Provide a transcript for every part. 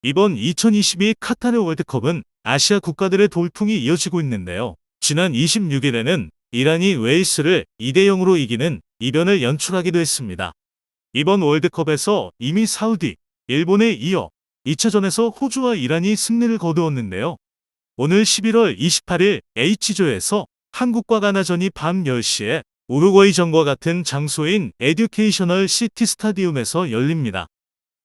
이번 2022 카타르 월드컵은 아시아 국가들의 돌풍이 이어지고 있는데요. 지난 26일에는 이란이 웨일스를 2대0으로 이기는 이변을 연출하기도 했습니다. 이번 월드컵에서 이미 사우디, 일본에 이어 2차전에서 호주와 이란이 승리를 거두었는데요. 오늘 11월 28일 H조에서 한국과 가나전이 밤 10시에 우루과이전과 같은 장소인 에듀케이셔널 시티 스타디움에서 열립니다.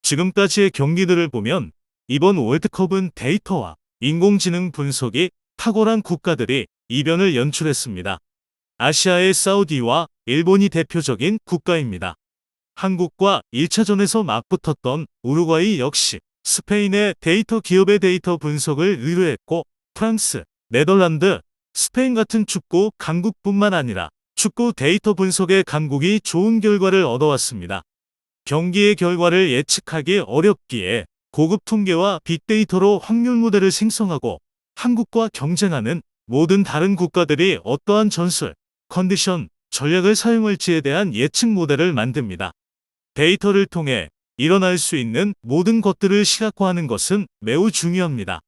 지금까지의 경기들을 보면 이번 월드컵은 데이터와 인공지능 분석이 탁월한 국가들이 이변을 연출했습니다. 아시아의 사우디와 일본이 대표적인 국가입니다. 한국과 1차전에서 맞붙었던 우루과이 역시 스페인의 데이터 기업의 데이터 분석을 의뢰했고, 프랑스, 네덜란드, 스페인 같은 축구 강국뿐만 아니라 축구 데이터 분석의 강국이 좋은 결과를 얻어왔습니다. 경기의 결과를 예측하기 어렵기에 고급 통계와 빅데이터로 확률 모델을 생성하고 한국과 경쟁하는 모든 다른 국가들이 어떠한 전술, 컨디션, 전략을 사용할지에 대한 예측 모델을 만듭니다. 데이터를 통해 일어날 수 있는 모든 것들을 시각화하는 것은 매우 중요합니다.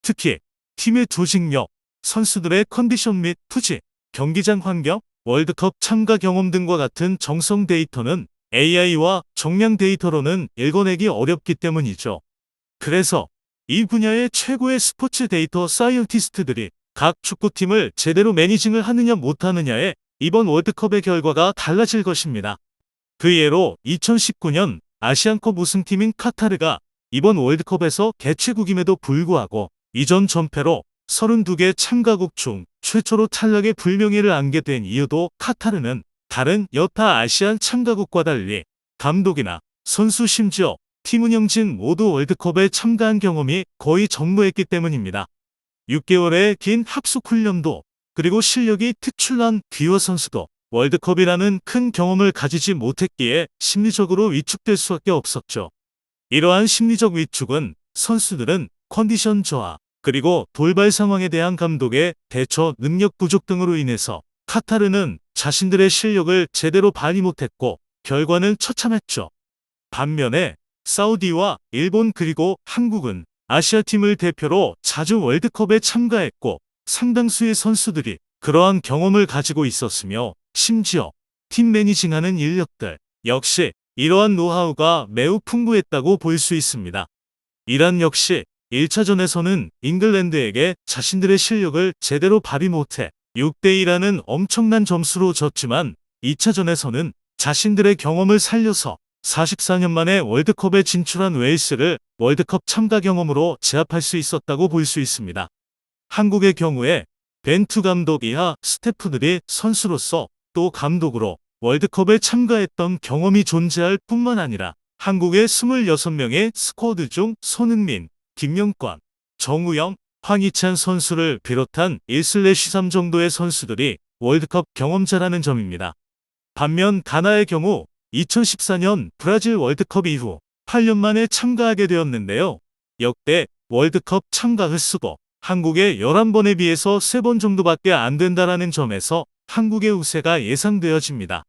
특히 팀의 조직력, 선수들의 컨디션 및 투지, 경기장 환경, 월드컵 참가 경험 등과 같은 정성 데이터는 AI와 정량 데이터로는 읽어내기 어렵기 때문이죠. 그래서 이 분야의 최고의 스포츠 데이터 사이언티스트들이 각 축구팀을 제대로 매니징을 하느냐 못하느냐에 이번 월드컵의 결과가 달라질 것입니다. 그 예로 2019년 아시안컵 우승팀인 카타르가 이번 월드컵에서 개최국임에도 불구하고 이전 전패로 32개 참가국 중 최초로 탈락의 불명예를 안게 된 이유도 카타르는 다른 여타 아시안 참가국과 달리 감독이나 선수 심지어 팀 운영진 모두 월드컵에 참가한 경험이 거의 전무했기 때문입니다. 6개월의 긴 합숙 훈련도 그리고 실력이 특출난 귀화 선수도 월드컵이라는 큰 경험을 가지지 못했기에 심리적으로 위축될 수밖에 없었죠. 이러한 심리적 위축은 선수들은 컨디션 저하, 그리고 돌발 상황에 대한 감독의 대처 능력 부족 등으로 인해서 카타르는 자신들의 실력을 제대로 발휘 못했고 결과는 처참했죠. 반면에 사우디와 일본 그리고 한국은 아시아팀을 대표로 자주 월드컵에 참가했고 상당수의 선수들이 그러한 경험을 가지고 있었으며 심지어 팀 매니징하는 인력들 역시 이러한 노하우가 매우 풍부했다고 볼 수 있습니다. 이란 역시 1차전에서는 잉글랜드에게 자신들의 실력을 제대로 발휘 못해 6대2라는 엄청난 점수로 졌지만 2차전에서는 자신들의 경험을 살려서 44년 만에 월드컵에 진출한 웨일스를 월드컵 참가 경험으로 제압할 수 있었다고 볼 수 있습니다. 한국의 경우에 벤투 감독 이하 스태프들이 선수로서 또 감독으로 월드컵에 참가했던 경험이 존재할 뿐만 아니라 한국의 26명의 스쿼드 중 손흥민, 김영권, 정우영, 황희찬 선수를 비롯한 1/3 정도의 선수들이 월드컵 경험자라는 점입니다. 반면 가나의 경우 2014년 브라질 월드컵 이후 8년 만에 참가하게 되었는데요. 역대 월드컵 참가 횟수도 한국의 11번에 비해서 3번 정도밖에 안 된다라는 점에서 한국의 우세가 예상되어집니다.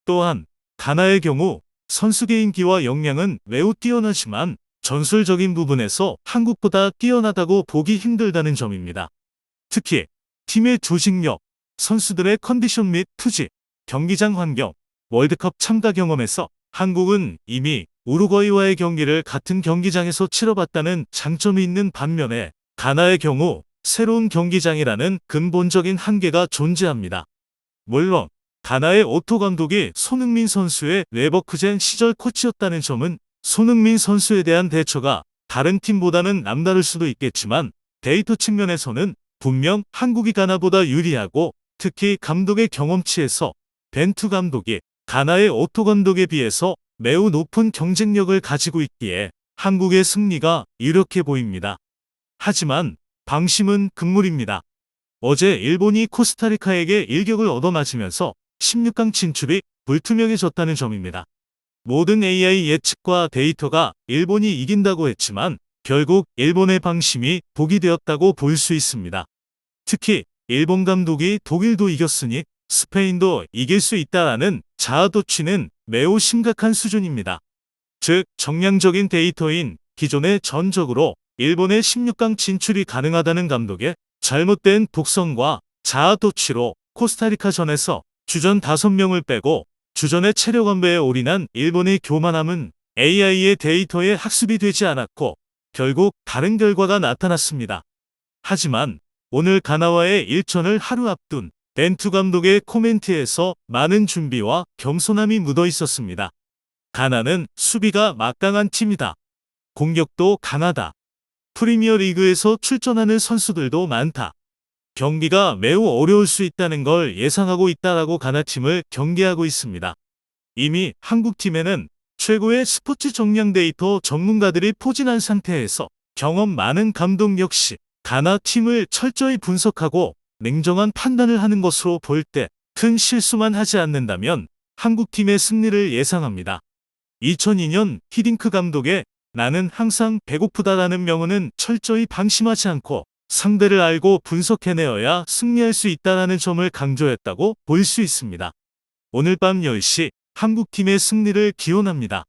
또한 가나의 경우 선수 개인기와 역량은 매우 뛰어나지만 전술적인 부분에서 한국보다 뛰어나다고 보기 힘들다는 점입니다. 특히 팀의 조직력, 선수들의 컨디션 및 투지, 경기장 환경, 월드컵 참가 경험에서 한국은 이미 우루과이와의 경기를 같은 경기장에서 치러봤다는 장점이 있는 반면에 가나의 경우 새로운 경기장이라는 근본적인 한계가 존재합니다. 물론 가나의 오토 감독이 손흥민 선수의 레버쿠젠 시절 코치였다는 점은 손흥민 선수에 대한 대처가 다른 팀보다는 남다를 수도 있겠지만 데이터 측면에서는 분명 한국이 가나보다 유리하고 특히 감독의 경험치에서 벤투 감독이 가나의 오토 감독에 비해서 매우 높은 경쟁력을 가지고 있기에 한국의 승리가 유력해 보입니다. 하지만 방심은 금물입니다. 어제 일본이 코스타리카에게 일격을 얻어맞으면서 16강 진출이 불투명해졌다는 점입니다. 모든 AI 예측과 데이터가 일본이 이긴다고 했지만 결국 일본의 방심이 복이 되었다고 볼 수 있습니다. 특히 일본 감독이 독일도 이겼으니 스페인도 이길 수 있다라는 자아도취는 매우 심각한 수준입니다. 즉 정량적인 데이터인 기존의 전적으로 일본의 16강 진출이 가능하다는 감독의 잘못된 독선과 자아도취로 코스타리카전에서 주전 5명을 빼고 주전의 체력 안배에 올인한 일본의 교만함은 AI의 데이터에 학습이 되지 않았고 결국 다른 결과가 나타났습니다. 하지만 오늘 가나와의 일전을 하루 앞둔 벤투 감독의 코멘트에서 많은 준비와 겸손함이 묻어 있었습니다. 가나는 수비가 막강한 팀이다. 공격도 강하다. 프리미어리그에서 출전하는 선수들도 많다. 경기가 매우 어려울 수 있다는 걸 예상하고 있다라고 가나팀을 경계하고 있습니다. 이미 한국팀에는 최고의 스포츠 정량 데이터 전문가들이 포진한 상태에서 경험 많은 감독 역시 가나팀을 철저히 분석하고 냉정한 판단을 하는 것으로 볼 때 큰 실수만 하지 않는다면 한국팀의 승리를 예상합니다. 2002년 히딩크 감독의 나는 항상 배고프다라는 명언은 철저히 방심하지 않고 상대를 알고 분석해내어야 승리할 수 있다는 점을 강조했다고 볼 수 있습니다. 오늘 밤 10시 한국팀의 승리를 기원합니다.